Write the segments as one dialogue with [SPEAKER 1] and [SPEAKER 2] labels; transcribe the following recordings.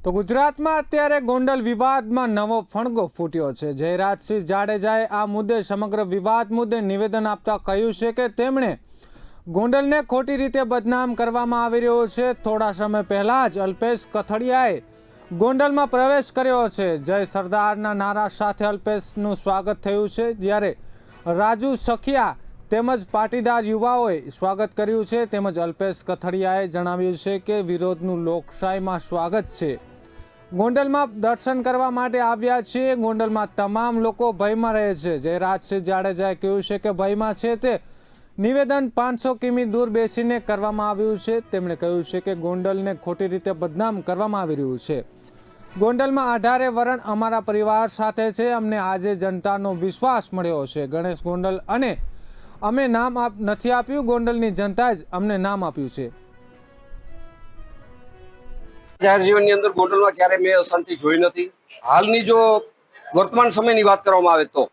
[SPEAKER 1] તો ગુજરાતમાં અત્યારે ગોંડલ વિવાદમાં નવો ફણગો ફૂટ્યો છે। જયરાજસિંહ જાડેજાએ આ મુદ્દે સમગ્ર વિવાદ મુદ્દે નિવેદન આપતા કહ્યું છે કે તેમણે ગોંડલને ખોટી રીતે બદનામ કરવામાં આવી રહ્યો છે। થોડા સમય પહેલા જ અલ્પેશ કથડિયાએ ગોંડલમાં પ્રવેશ કર્યો છે। જય સરદારના નારા સાથે અલ્પેશનું સ્વાગત થયું છે, જ્યારે રાજુ સખિયા તેમજ પાટીદાર યુવાઓએ સ્વાગત કર્યું છે। તેમજ અલ્પેશ કથડિયાએ જણાવ્યું છે કે વિરોધનું લોકશાહીમાં સ્વાગત છે। ગોંડલમાં દર્શન કરવા માટે આવ્યા છીએ। ગોંડલમાં તમામ લોકો ભયમાં રહે છે। જયરાજસિંહ જાડેજાએ કહ્યું છે કે ભયમાં છે તે નિવેદન 500 કિમી દૂર બેસીને કરવામાં આવ્યું છે। તેમણે કહ્યું છે કે ગોંડલને ખોટી રીતે બદનામ કરવામાં આવી રહ્યું છે। ગોંડલમાં 18 વરણ અમારા પરિવાર સાથે છે। અમને આજે જનતાનો વિશ્વાસ મળ્યો છે। ગણેશ ગોંડલ અને અમે નામ નથી આપ્યું, ગોંડલની જનતાએ જ અમને નામ આપ્યું છે।
[SPEAKER 2] જાહેર જીવનની અંદર ગોંડલમાં ક્યારે મેં અશાંતિ જોઈ નથી। હાલની જો વર્તમાન સમયની વાત કરવામાં આવે તો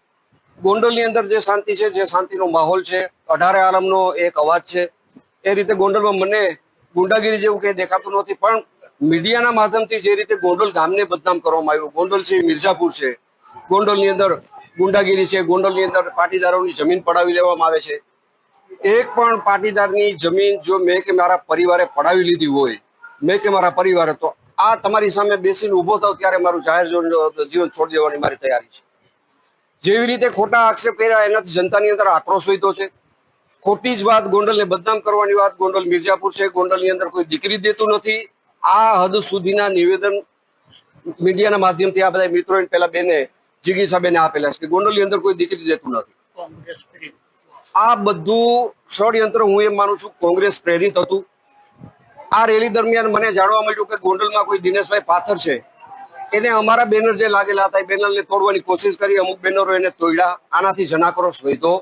[SPEAKER 2] ગોંડલની અંદર જે શાંતિ છે, જે શાંતિનો માહોલ છે, 18 આલમનો એક અવાજ છે, એ રીતે ગોંડલમાં મને ગુંડાગીરી જેવું કંઈ દેખાતું નથી। પણ મીડિયાના માધ્યમથી જે રીતે ગોંડલ ગામને બદનામ કરવામાં આવ્યું, ગોંડલ છે મિર્ઝાપુર છે, ગોંડલની અંદર ગુંડાગીરી છે, ગોંડલની અંદર પાટીદારોની જમીન પડાવી લેવામાં આવે છે। એક પણ પાટીદારની જમીન જો મેં કે મારા પરિવારે પડાવી લીધી હોય, મેં કે મારા પરિવારે, તો આ તમારી સામે બેસીને ઊભો થાવ ત્યારે મારું જાહેર જીવન છોડી દેવાની મારી તૈયારી છે। જેવી રીતે ખોટા આક્ષેપ કર્યા એનાથી જનતાની અંદર આક્રોશ વધ્યો છે। ખોટી જ વાત, ગોંડલને બદનામ કરવાની વાત, ગોંડલ મિર્ઝાપુર છે, ગોંડલની અંદર કોઈ દીકરી દેતું નથી, આ હદ સુધીના નિવેદન મીડિયાના માધ્યમથી આ બધા મિત્રોએ પેલા બેને જિગીસાબેને આપેલા છે કે ગોંડલની અંદર કોઈ દીકરી દેતું નથી। આ બધું ષડયંત્ર હું એમ માનું છું કોંગ્રેસ પ્રેરિત હતું। આ રેલી દરમિયાન મને જાણવા મળ્યું કે ગોંડલમાં કોઈ દિનેશભાઈ પાથર છે, એને અમારા બેનર જે લાગેલા હતા એ બેનરને તોડવાની કોશિશ કરી, અમુક બેનરો એને તોડ્યા, આનાથી જનાક્રોશ વધ્યો।